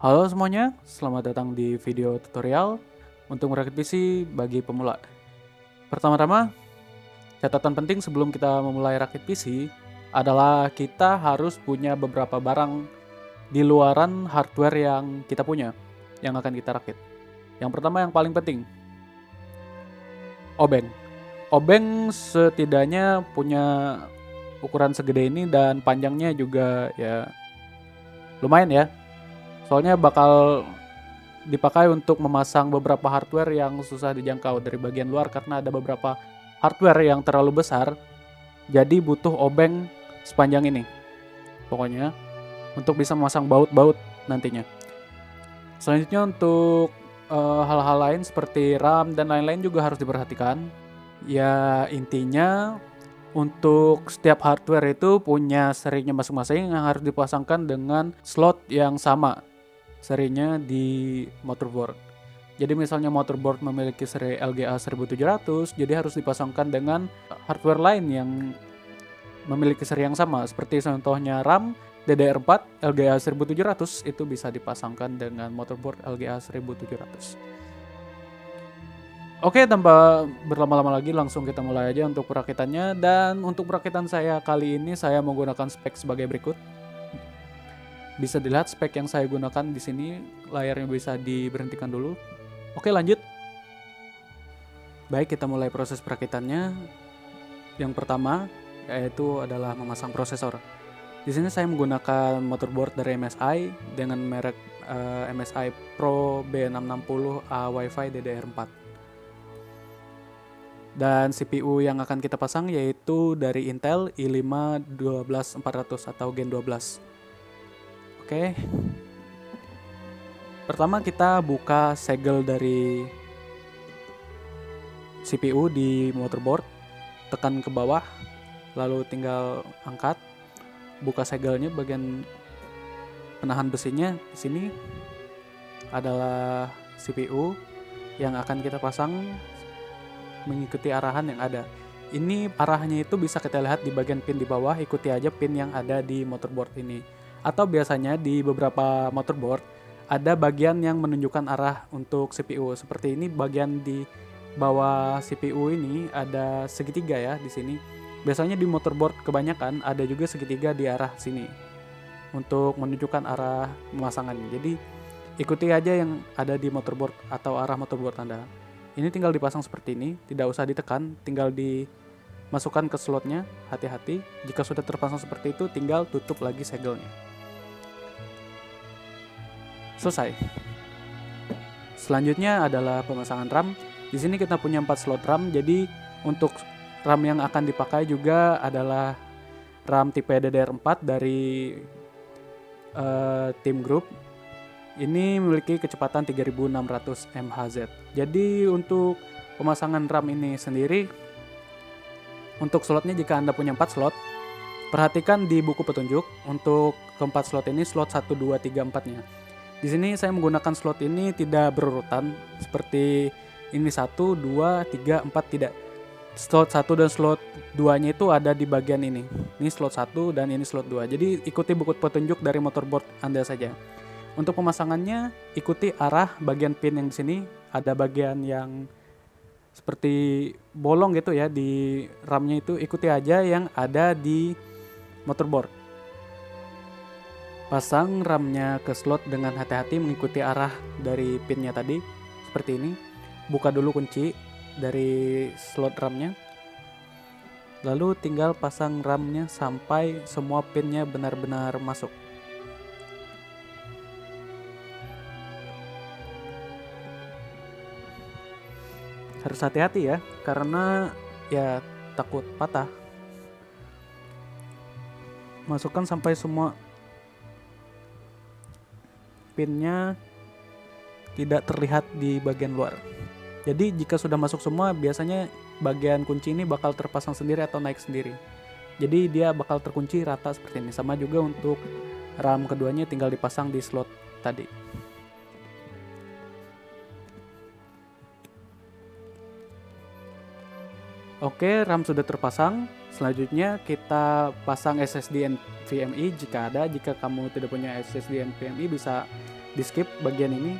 Halo semuanya, selamat datang di video tutorial untuk merakit PC bagi pemula. Pertama-tama, catatan penting sebelum kita memulai rakit PC adalah kita harus punya beberapa barang di luaran hardware yang kita punya, yang akan kita rakit. Yang pertama yang paling penting, obeng. Obeng setidaknya punya ukuran segede ini dan panjangnya juga ya lumayan ya. Soalnya bakal dipakai untuk memasang beberapa hardware yang susah dijangkau dari bagian luar karena ada beberapa hardware yang terlalu besar, jadi butuh obeng sepanjang ini. Pokoknya untuk bisa memasang baut-baut nantinya. Selanjutnya untuk hal-hal lain seperti RAM dan lain-lain juga harus diperhatikan. Ya intinya untuk setiap hardware itu punya serinya masing-masing yang harus dipasangkan dengan slot yang sama serinya di motherboard. Jadi misalnya motherboard memiliki seri LGA 1700, jadi harus dipasangkan dengan hardware lain yang memiliki seri yang sama. Seperti contohnya RAM DDR4 LGA 1700 itu bisa dipasangkan dengan motherboard LGA 1700. Oke, tanpa berlama-lama lagi langsung kita mulai aja untuk perakitannya. Dan untuk perakitan saya kali ini saya menggunakan spek sebagai berikut. Bisa dilihat spek yang saya gunakan di sini, layarnya bisa diberhentikan dulu. Oke, lanjut. Baik, kita mulai proses perakitannya. Yang pertama yaitu adalah memasang prosesor. Di sini saya menggunakan motherboard dari MSI dengan merek MSI Pro B660A Wi-Fi DDR4. Dan CPU yang akan kita pasang yaitu dari Intel i5 12400 atau Gen 12. Oke. Pertama kita buka segel dari CPU di motherboard, tekan ke bawah, lalu tinggal angkat, buka segelnya bagian penahan besinya. Di sini adalah CPU yang akan kita pasang mengikuti arahan yang ada. Ini arahnya itu bisa kita lihat di bagian pin di bawah, ikuti aja pin yang ada di motherboard ini. Atau biasanya di beberapa motherboard ada bagian yang menunjukkan arah untuk CPU. Seperti ini bagian di bawah CPU ini ada segitiga ya di sini. Biasanya di motherboard kebanyakan ada juga segitiga di arah sini untuk menunjukkan arah pemasangannya. Jadi ikuti aja yang ada di motherboard atau arah motherboard Anda. Ini tinggal dipasang seperti ini, tidak usah ditekan, tinggal dimasukkan ke slotnya, hati-hati. Jika sudah terpasang seperti itu, tinggal tutup lagi segelnya. Selesai. Selanjutnya adalah pemasangan RAM. Di sini kita punya 4 slot RAM, jadi untuk RAM yang akan dipakai juga adalah RAM tipe DDR4 dari Team Group. Ini memiliki kecepatan 3600 MHz. Jadi untuk pemasangan RAM ini sendiri, untuk slotnya jika Anda punya 4 slot, perhatikan di buku petunjuk untuk keempat slot ini slot 1, 2, 3, 4-nya. Di sini saya menggunakan slot ini tidak berurutan seperti ini 1, 2, 3, 4, tidak. Slot 1 dan slot 2-nya itu ada di bagian ini. Ini slot 1 dan ini slot 2. Jadi ikuti buku petunjuk dari motherboard Anda saja. Untuk pemasangannya, ikuti arah bagian pin yang di sini. Ada bagian yang seperti bolong gitu ya di RAM-nya itu. Ikuti aja yang ada di motherboard. Pasang RAM-nya ke slot dengan hati-hati mengikuti arah dari pinnya tadi. Seperti ini. Buka dulu kunci dari slot RAM-nya. Lalu tinggal pasang RAM-nya sampai semua pinnya benar-benar masuk. Harus hati-hati ya, karena ya takut patah. Masukkan sampai semua pinnya tidak terlihat di bagian luar. Jadi jika sudah masuk semua, biasanya bagian kunci ini bakal terpasang sendiri atau naik sendiri. Jadi dia bakal terkunci rata seperti ini. Sama juga untuk RAM keduanya tinggal dipasang di slot tadi. Oke, RAM sudah terpasang. Selanjutnya kita pasang SSD NVMe jika ada. Jika kamu tidak punya SSD NVMe bisa di skip bagian ini.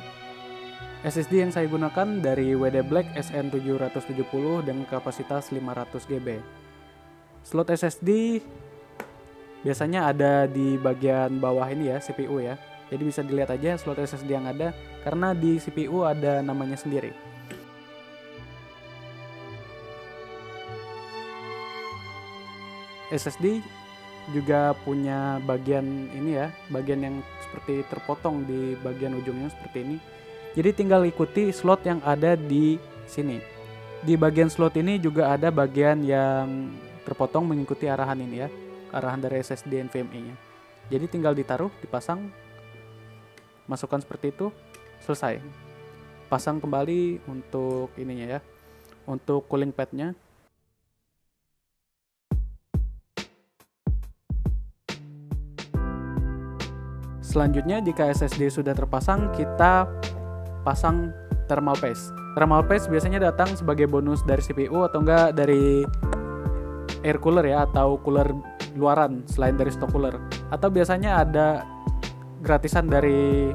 SSD yang saya gunakan dari WD Black SN770 dengan kapasitas 500 GB. Slot SSD biasanya ada di bagian bawah ini ya, CPU ya. Jadi bisa dilihat aja slot SSD yang ada, karena di CPU ada namanya sendiri. SSD juga punya bagian ini ya, bagian yang seperti terpotong di bagian ujungnya seperti ini. Jadi tinggal ikuti slot yang ada di sini. Di bagian slot ini juga ada bagian yang terpotong mengikuti arahan ini ya, arahan dari SSD NVMe-nya. Jadi tinggal ditaruh, dipasang, masukkan seperti itu, selesai. Pasang kembali untuk ininya ya, untuk cooling pad-nya. Selanjutnya jika SSD sudah terpasang, kita pasang thermal paste. Thermal paste biasanya datang sebagai bonus dari CPU atau enggak dari air cooler ya, atau cooler luaran selain dari stock cooler. Atau biasanya ada gratisan dari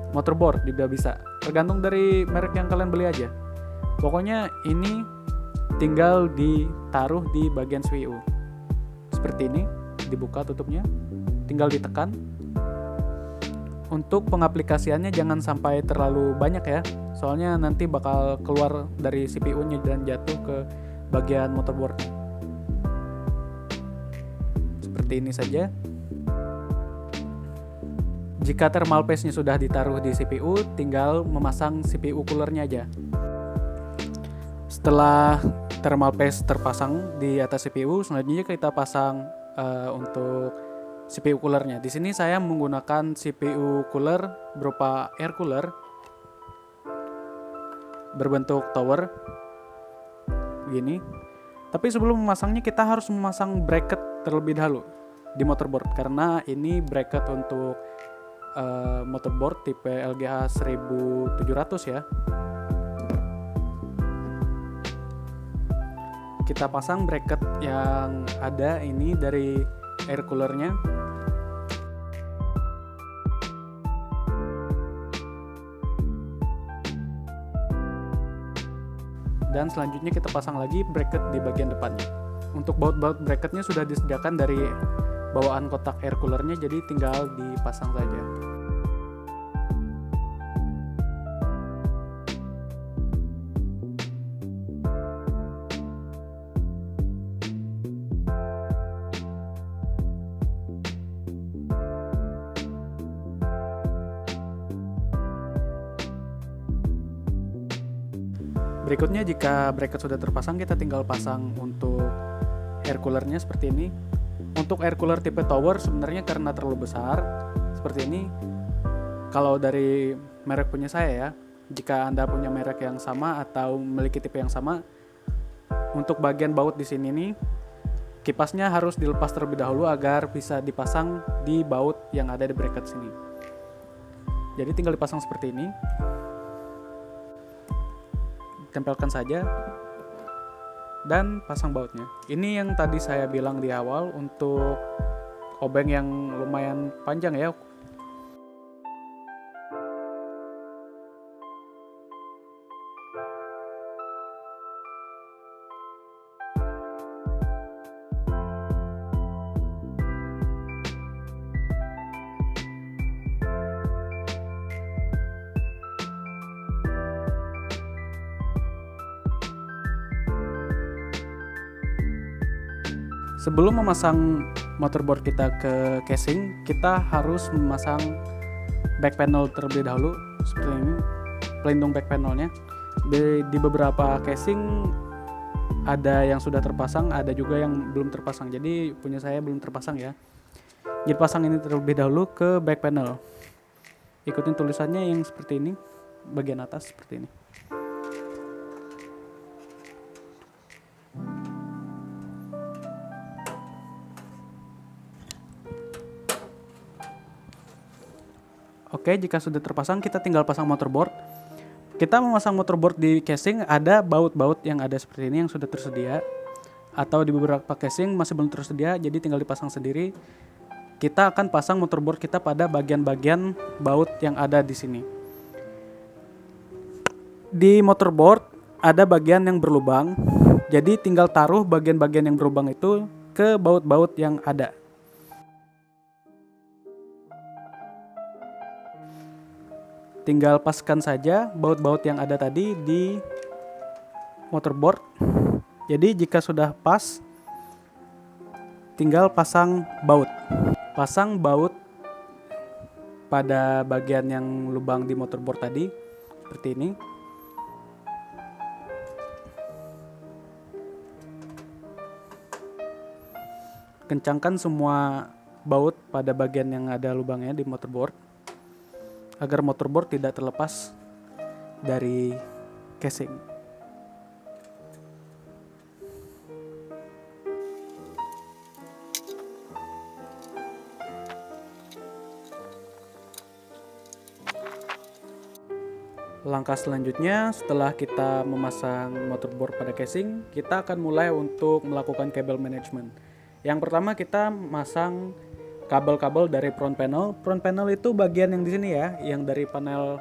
motherboard juga bisa. Tergantung dari merek yang kalian beli aja. Pokoknya ini tinggal ditaruh di bagian CPU. Seperti ini, dibuka tutupnya. Tinggal ditekan. Untuk pengaplikasiannya jangan sampai terlalu banyak ya, soalnya nanti bakal keluar dari CPU-nya dan jatuh ke bagian motherboard. Seperti ini saja. Jika thermal paste-nya sudah ditaruh di CPU, tinggal memasang CPU coolernya aja. Setelah thermal paste terpasang di atas CPU, selanjutnya kita pasang untuk CPU coolernya. Di sini saya menggunakan CPU cooler berupa air cooler berbentuk tower begini. Tapi sebelum memasangnya kita harus memasang bracket terlebih dahulu di motherboard, karena ini bracket untuk motherboard tipe LGH 1700 ya. Kita pasang bracket yang ada ini dari air coolernya. Dan selanjutnya kita pasang lagi bracket di bagian depannya. Untuk baut-baut bracketnya sudah disediakan dari bawaan kotak air coolernya, jadi tinggal dipasang saja. Berikutnya jika bracket sudah terpasang, kita tinggal pasang untuk air coolernya seperti ini. Untuk air cooler tipe tower sebenarnya karena terlalu besar seperti ini, kalau dari merek punya saya ya, jika Anda punya merek yang sama atau memiliki tipe yang sama, untuk bagian baut di sini nih, kipasnya harus dilepas terlebih dahulu agar bisa dipasang di baut yang ada di bracket sini. Jadi tinggal dipasang seperti ini. Tempelkan saja dan pasang bautnya. Ini yang tadi saya bilang di awal, untuk obeng yang lumayan panjang ya. Sebelum memasang motherboard kita ke casing, kita harus memasang back panel terlebih dahulu seperti ini, pelindung back panelnya. Di beberapa casing ada yang sudah terpasang, ada juga yang belum terpasang. Jadi punya saya belum terpasang ya. Jadi pasang ini terlebih dahulu ke back panel. Ikutin tulisannya yang seperti ini, bagian atas seperti ini. Oke, jika sudah terpasang, kita tinggal pasang motherboard. Kita memasang motherboard di casing, ada baut-baut yang ada seperti ini yang sudah tersedia. Atau di beberapa casing masih belum tersedia, jadi tinggal dipasang sendiri. kita akan pasang motorboard kita pada bagian-bagian baut yang ada di sini. Di motorboard ada bagian yang berlubang, jadi tinggal taruh bagian-bagian yang berlubang itu ke baut-baut yang ada. Tinggal paskan saja baut-baut yang ada tadi di motorboard. Jadi jika sudah pas, tinggal pasang baut. Pasang baut pada bagian yang lubang di motorboard tadi seperti ini. Kencangkan semua baut pada bagian yang ada lubangnya di motorboard agar motorboard tidak terlepas dari casing. Langkah selanjutnya setelah kita memasang motorboard pada casing, kita akan mulai untuk melakukan kabel management. Yang pertama kita masang kabel-kabel dari front panel. Front panel itu bagian yang di sini ya, yang dari panel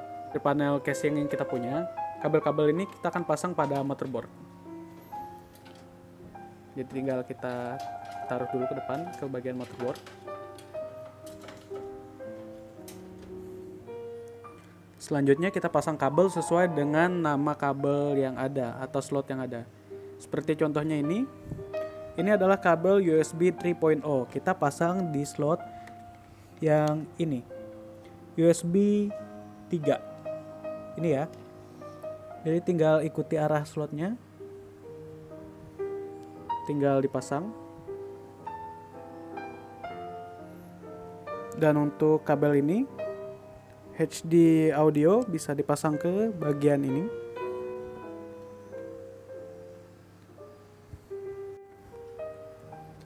casing yang kita punya. Kabel-kabel ini kita akan pasang pada motherboard. Jadi tinggal kita taruh dulu ke depan ke bagian motherboard. Selanjutnya kita pasang kabel sesuai dengan nama kabel yang ada atau slot yang ada. Seperti contohnya ini adalah kabel USB 3.0. Kita pasang di slot yang ini, USB 3. Ini ya. Jadi tinggal ikuti arah slotnya. Tinggal dipasang. Dan untuk kabel ini HD audio bisa dipasang ke bagian ini.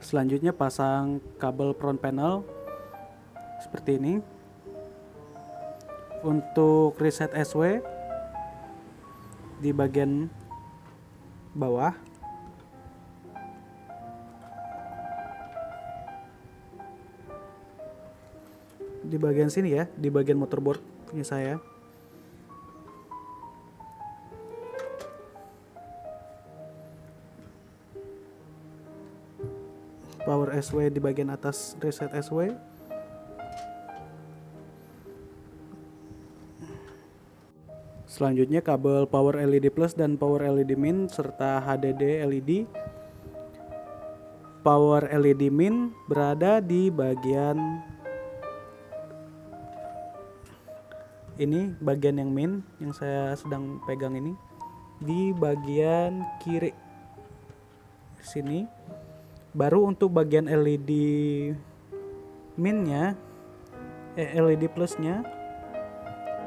Selanjutnya pasang kabel front panel seperti ini. Untuk reset SW di bagian bawah. Di bagian sini ya, di bagian motherboardnya saya. Power SW di bagian atas reset SW. Selanjutnya kabel power LED plus dan power LED min serta HDD LED. Power LED min berada di bagian ini, bagian yang min yang saya sedang pegang ini, di bagian kiri sini. Baru untuk bagian LED minnya, LED plusnya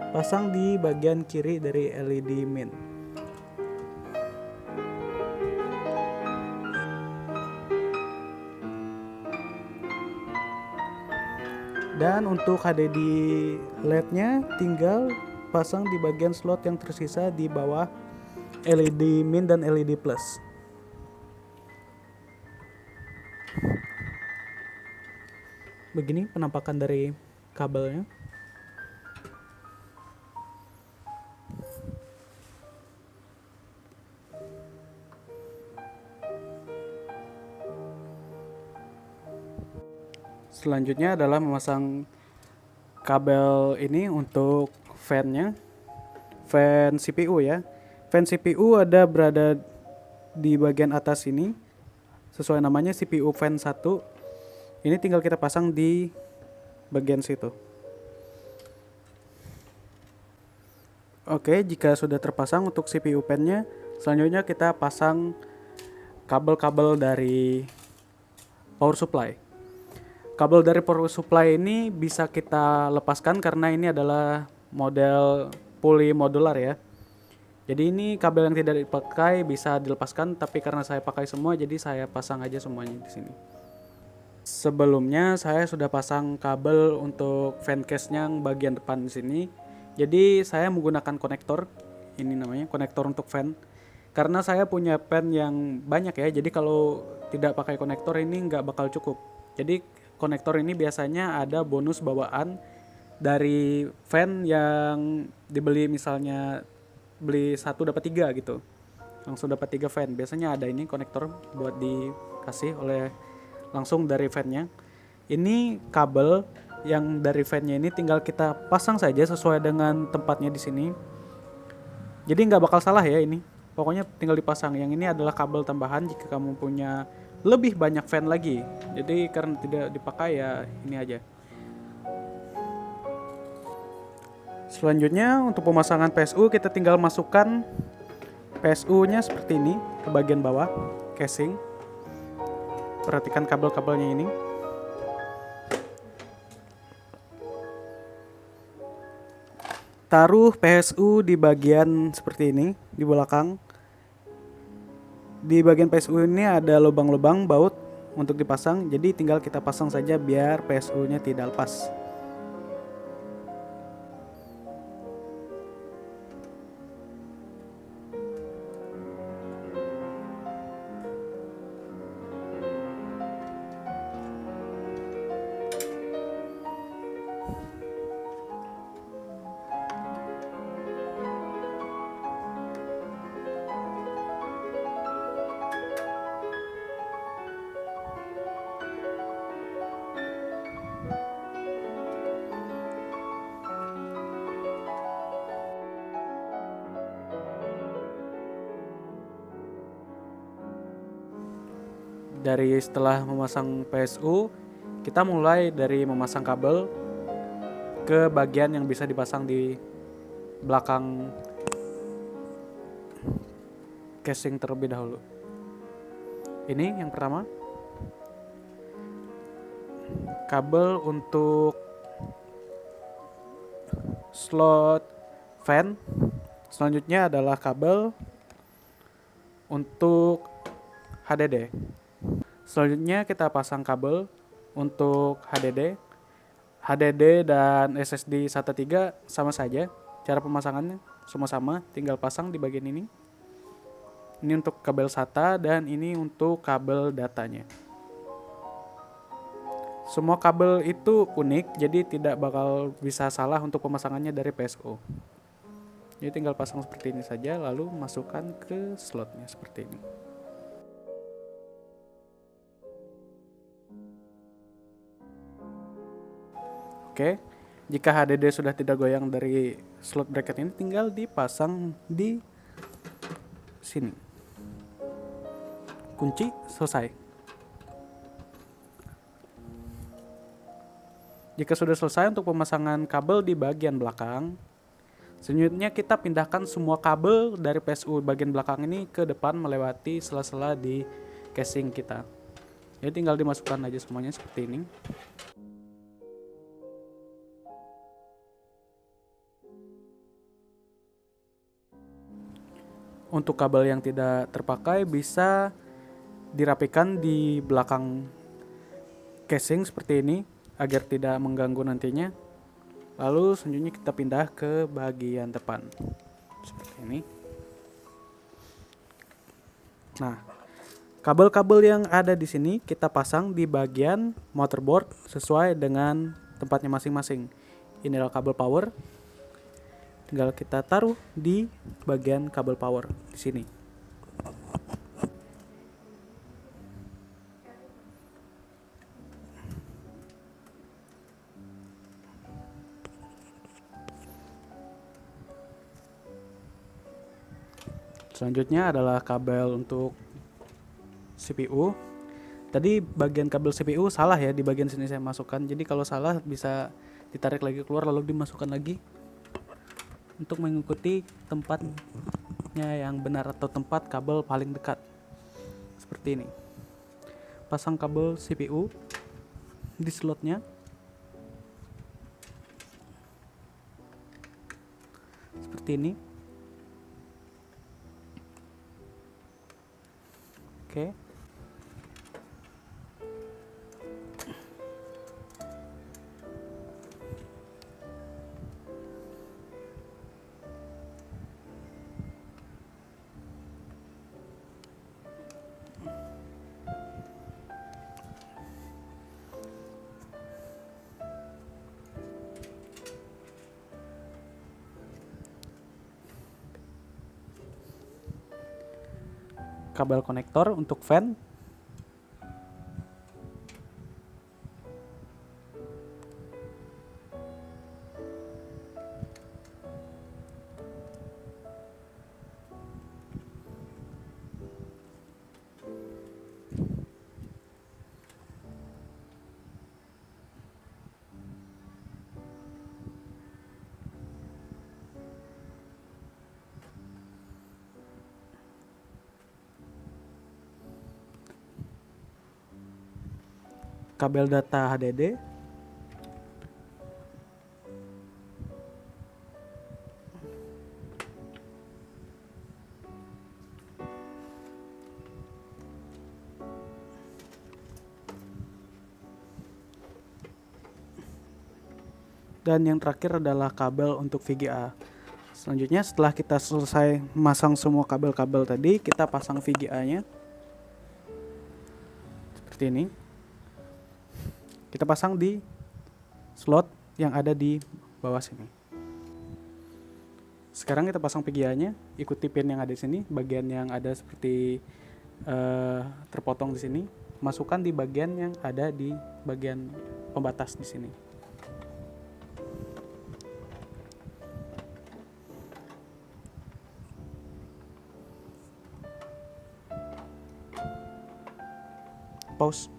pasang di bagian kiri dari LED min. Dan untuk HDD LED-nya tinggal pasang di bagian slot yang tersisa di bawah LED min dan LED plus. Begini penampakan dari kabelnya. Selanjutnya adalah memasang kabel ini untuk fan-nya. Fan CPU ya. Fan CPU berada di bagian atas ini. Sesuai namanya CPU fan 1. Ini tinggal kita pasang di bagian situ. Oke, jika sudah terpasang untuk CPU fan-nya, selanjutnya kita pasang kabel-kabel dari power supply. Kabel dari power supply ini bisa kita lepaskan karena ini adalah model fully modular ya. Jadi ini kabel yang tidak dipakai bisa dilepaskan, tapi karena saya pakai semua jadi saya pasang aja semuanya di sini. Sebelumnya saya sudah pasang kabel untuk fan case-nya yang bagian depan di sini. Jadi saya menggunakan konektor, ini namanya konektor untuk fan. Karena saya punya fan yang banyak ya, jadi kalau tidak pakai konektor ini nggak bakal cukup. Jadi konektor ini biasanya ada bonus bawaan dari fan yang dibeli, misalnya beli 1 dapat 3 gitu. Langsung dapat 3 fan. Biasanya ada ini konektor buat dikasih oleh langsung dari fan-nya. Ini kabel yang dari fan-nya ini tinggal kita pasang saja sesuai dengan tempatnya di sini. Jadi nggak bakal salah ya ini. Pokoknya tinggal dipasang. Yang ini adalah kabel tambahan jika kamu punya lebih banyak fan lagi. Jadi karena tidak dipakai ya ini aja. Selanjutnya untuk pemasangan PSU kita tinggal masukkan PSU-nya seperti ini ke bagian bawah casing. Perhatikan kabel-kabelnya ini. Taruh PSU di bagian seperti ini di belakang. Di bagian PSU ini ada lubang-lubang baut untuk dipasang, jadi tinggal kita pasang saja biar PSU-nya tidak lepas. Dari setelah memasang PSU, kita mulai dari memasang kabel ke bagian yang bisa dipasang di belakang casing terlebih dahulu. Ini yang pertama, kabel untuk slot fan. Selanjutnya adalah kabel untuk HDD. Selanjutnya kita pasang kabel untuk HDD dan SSD SATA 3 sama saja. Cara pemasangannya semua sama, tinggal pasang di bagian ini. Ini untuk kabel SATA dan ini untuk kabel datanya. Semua kabel itu unik, jadi tidak bakal bisa salah untuk pemasangannya dari PSU. Jadi tinggal pasang seperti ini saja, lalu masukkan ke slotnya seperti ini. Oke, jika HDD sudah tidak goyang dari slot bracket ini, tinggal dipasang di sini. Kunci, selesai. Jika sudah selesai untuk pemasangan kabel di bagian belakang, selanjutnya kita pindahkan semua kabel dari PSU bagian belakang ini ke depan melewati sela-sela di casing kita. Jadi tinggal dimasukkan aja semuanya seperti ini. Untuk kabel yang tidak terpakai bisa dirapikan di belakang casing seperti ini agar tidak mengganggu nantinya. Lalu selanjutnya kita pindah ke bagian depan seperti ini. Nah, kabel-kabel yang ada di sini kita pasang di bagian motherboard sesuai dengan tempatnya masing-masing. Ini adalah kabel power. Tinggal kita taruh di bagian kabel power di sini. Selanjutnya adalah kabel untuk CPU. Tadi bagian kabel CPU salah ya, di bagian sini saya masukkan. Jadi kalau salah bisa ditarik lagi keluar lalu dimasukkan lagi untuk mengikuti tempatnya yang benar atau tempat kabel paling dekat. Seperti ini. Pasang kabel CPU di slotnya. Seperti ini. Oke. kabel konektor untuk fan. Kabel data HDD. Dan yang terakhir adalah kabel untuk VGA. Selanjutnya setelah kita selesai masang semua kabel-kabel tadi, kita pasang VGA-nya. Seperti ini. Kita pasang di slot yang ada di bawah sini. Sekarang kita pasang VGA-nya, ikuti pin yang ada di sini, bagian yang ada seperti terpotong di sini, masukkan di bagian yang ada di bagian pembatas di sini. Pause.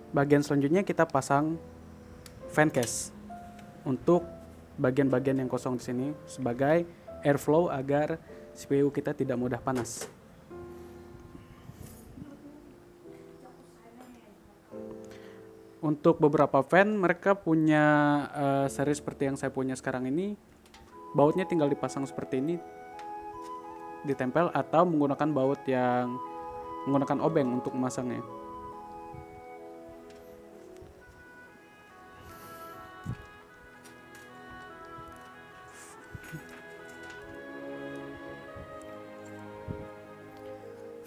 Bagian selanjutnya kita pasang fan case untuk bagian-bagian yang kosong di sini sebagai airflow agar CPU kita tidak mudah panas. Untuk beberapa fan mereka punya seri seperti yang saya punya sekarang ini, bautnya tinggal dipasang seperti ini, ditempel, atau menggunakan baut yang menggunakan obeng untuk memasangnya.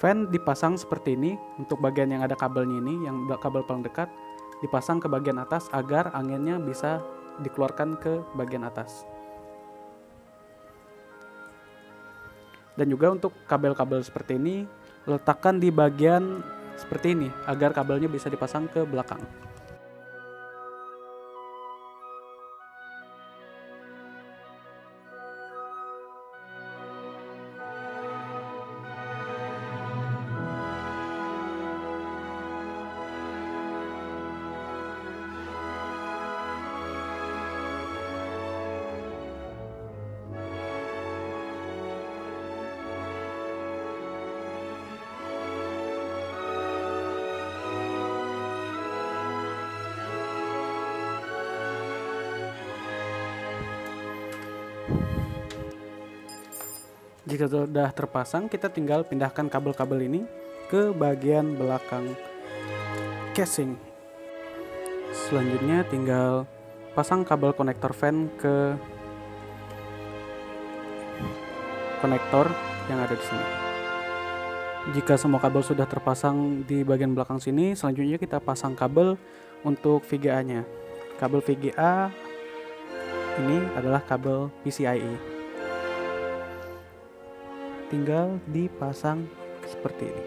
Fan dipasang seperti ini untuk bagian yang ada kabelnya ini, yang kabel paling dekat dipasang ke bagian atas agar anginnya bisa dikeluarkan ke bagian atas. Dan juga untuk kabel-kabel seperti ini letakkan di bagian seperti ini agar kabelnya bisa dipasang ke belakang. Jika sudah terpasang, kita tinggal pindahkan kabel-kabel ini ke bagian belakang casing. Selanjutnya tinggal pasang kabel konektor fan ke konektor yang ada di sini. Jika semua kabel sudah terpasang di bagian belakang sini, selanjutnya kita pasang kabel untuk VGA-nya. Kabel VGA ini adalah kabel PCIe. Tinggal dipasang seperti ini.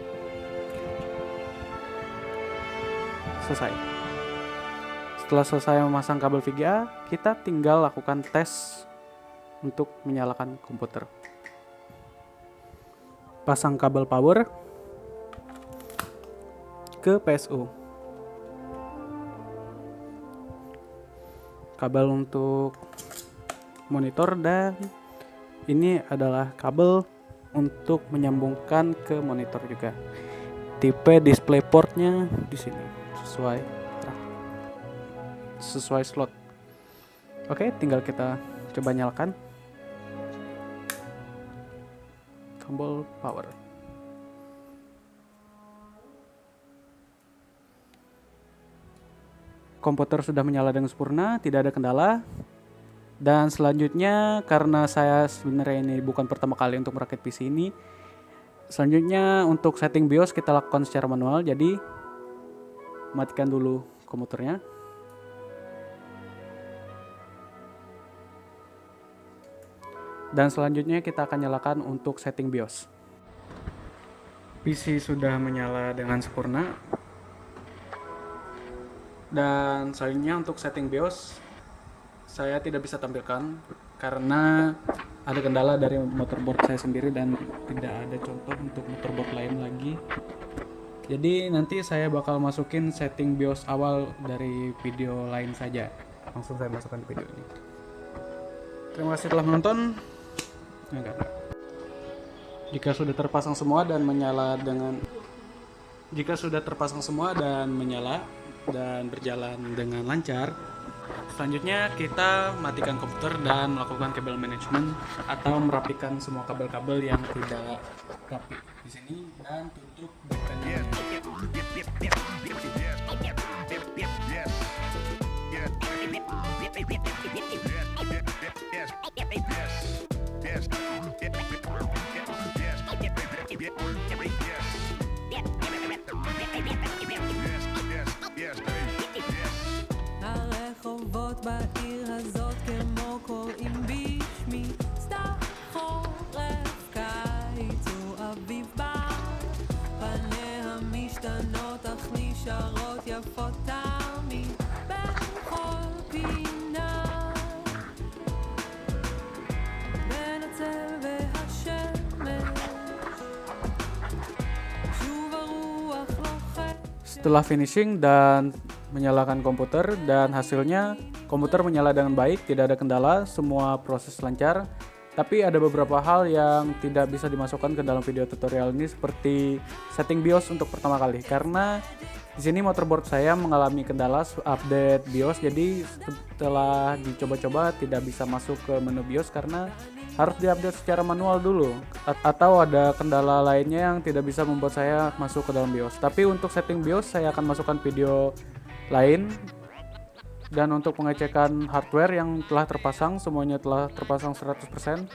Selesai. Setelah selesai memasang kabel VGA, kita tinggal lakukan tes untuk menyalakan komputer. Pasang kabel power ke PSU. Kabel untuk monitor, dan ini adalah kabel untuk menyambungkan ke monitor juga. Tipe display portnya di sini sesuai slot. Oke, tinggal kita coba nyalakan kabel power. Komputer sudah menyala dengan sempurna, tidak ada kendala. Dan selanjutnya, karena saya sebenarnya ini bukan pertama kali untuk merakit PC ini, Selanjutnya untuk setting BIOS kita lakukan secara manual. Jadi matikan dulu komputernya. Dan selanjutnya kita akan nyalakan untuk setting BIOS. PC sudah menyala dengan sempurna. Dan selanjutnya untuk setting BIOS saya tidak bisa tampilkan karena ada kendala dari motherboard saya sendiri dan tidak ada contoh untuk motherboard lain lagi. Jadi nanti saya bakal masukin setting BIOS awal dari video lain saja. Langsung saya masukkan di video ini. Terima kasih telah menonton. Jika sudah terpasang semua dan menyala dan berjalan dengan lancar, selanjutnya kita matikan komputer dan melakukan kabel management atau merapikan semua kabel-kabel yang tidak rapi di sini dan tutup backplane. הרחובות בעיר הזאת כמו קוראים בשמי סתיו חורף קיץ ואביב בא פניה משתנות אך נשארות יפות תמיד בכל פינה בין הצל והשמש שוב הרוח לוחשת. Setelah finishing dan menyalakan komputer dan hasilnya komputer menyala dengan baik, tidak ada kendala, semua proses lancar. Tapi ada beberapa hal yang tidak bisa dimasukkan ke dalam video tutorial ini seperti setting BIOS untuk pertama kali karena di sini motherboard saya mengalami kendala update BIOS, jadi setelah dicoba-coba tidak bisa masuk ke menu BIOS karena harus diupdate secara manual dulu atau ada kendala lainnya yang tidak bisa membuat saya masuk ke dalam BIOS. Tapi untuk setting BIOS saya akan masukkan video lain. Dan untuk pengecekan hardware yang telah terpasang, semuanya telah terpasang 100%.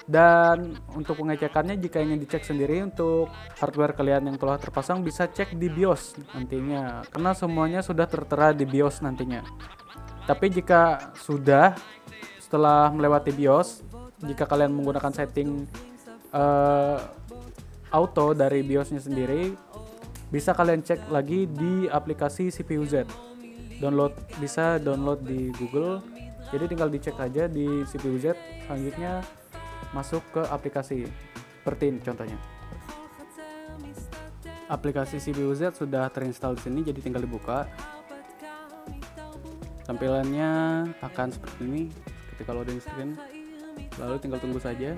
Dan untuk pengecekannya jika ingin dicek sendiri untuk hardware kalian yang telah terpasang bisa cek di BIOS nantinya karena semuanya sudah tertera di BIOS nantinya. Tapi jika sudah setelah melewati BIOS, jika kalian menggunakan setting auto dari BIOSnya sendiri, bisa kalian cek lagi di aplikasi CPU-Z. Bisa download di Google. Jadi tinggal dicek aja di CPU-Z, selanjutnya masuk ke aplikasi. Seperti ini contohnya. Aplikasi CPU-Z sudah terinstall di sini, jadi tinggal dibuka. Tampilannya akan seperti ini ketika loading screen. Lalu tinggal tunggu saja.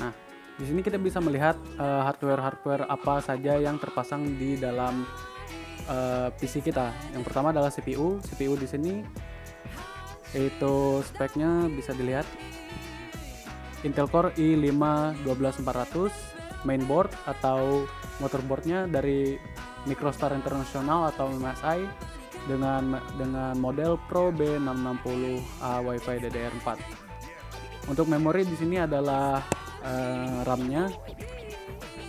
Nah, di sini kita bisa melihat hardware apa saja yang terpasang di dalam PC kita. Yang pertama adalah CPU. CPU di sini yaitu speknya bisa dilihat Intel Core i5 12400, mainboard atau motherboardnya dari Microstar International atau MSI dengan model Pro B660A Wi-Fi DDR4. Untuk memori di sini adalah RAM-nya,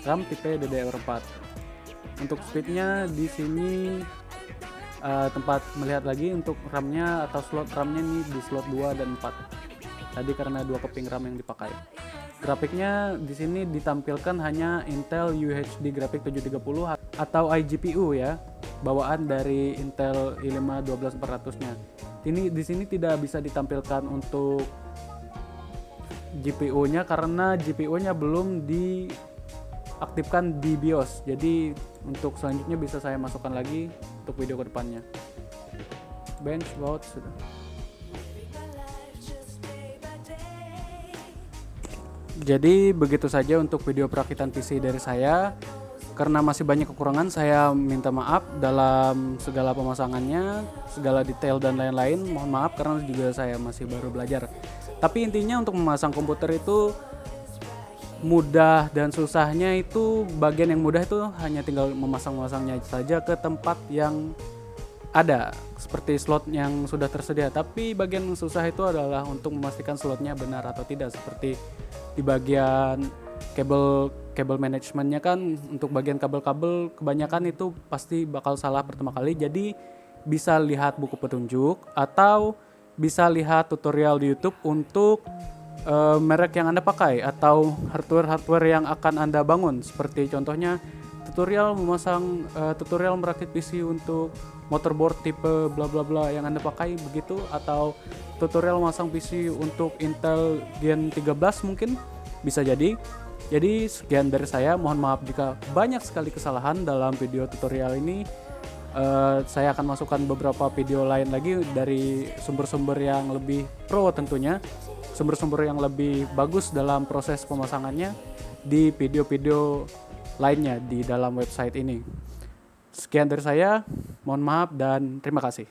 RAM tipe DDR4. Untuk speednya di sini tempat melihat lagi untuk RAM-nya atau slot RAM-nya nih di slot 2 dan 4. Tadi karena 2 keping RAM yang dipakai. Grafiknya di sini ditampilkan hanya Intel UHD Graphic 730 atau iGPU ya, bawaan dari Intel i5 12400-nya. Ini di sini tidak bisa ditampilkan untuk GPU-nya karena GPU-nya belum diaktifkan di BIOS. Jadi untuk selanjutnya bisa saya masukkan lagi untuk video kedepannya. Bench baut sudah. Jadi begitu saja untuk video perakitan PC dari saya. Karena masih banyak kekurangan, saya minta maaf dalam segala pemasangannya, segala detail dan lain-lain. Mohon maaf karena juga saya masih baru belajar. Tapi intinya untuk memasang komputer itu mudah dan susahnya itu bagian yang mudah itu hanya tinggal memasangnya saja ke tempat yang ada seperti slot yang sudah tersedia. Tapi bagian susah itu adalah untuk memastikan slotnya benar atau tidak, seperti di bagian kabel manajemennya kan untuk bagian kabel-kabel kebanyakan itu pasti bakal salah pertama kali. Jadi bisa lihat buku petunjuk atau bisa lihat tutorial di YouTube untuk merek yang Anda pakai atau hardware yang akan Anda bangun. Seperti contohnya tutorial merakit PC untuk motherboard tipe bla bla bla yang Anda pakai begitu, atau tutorial memasang PC untuk Intel Gen 13 mungkin bisa jadi. Jadi sekian dari saya, mohon maaf jika banyak sekali kesalahan dalam video tutorial ini. Saya akan masukkan beberapa video lain lagi dari sumber-sumber yang lebih pro tentunya, sumber-sumber yang lebih bagus dalam proses pemasangannya di video-video lainnya di dalam website ini. Sekian dari saya, mohon maaf dan terima kasih.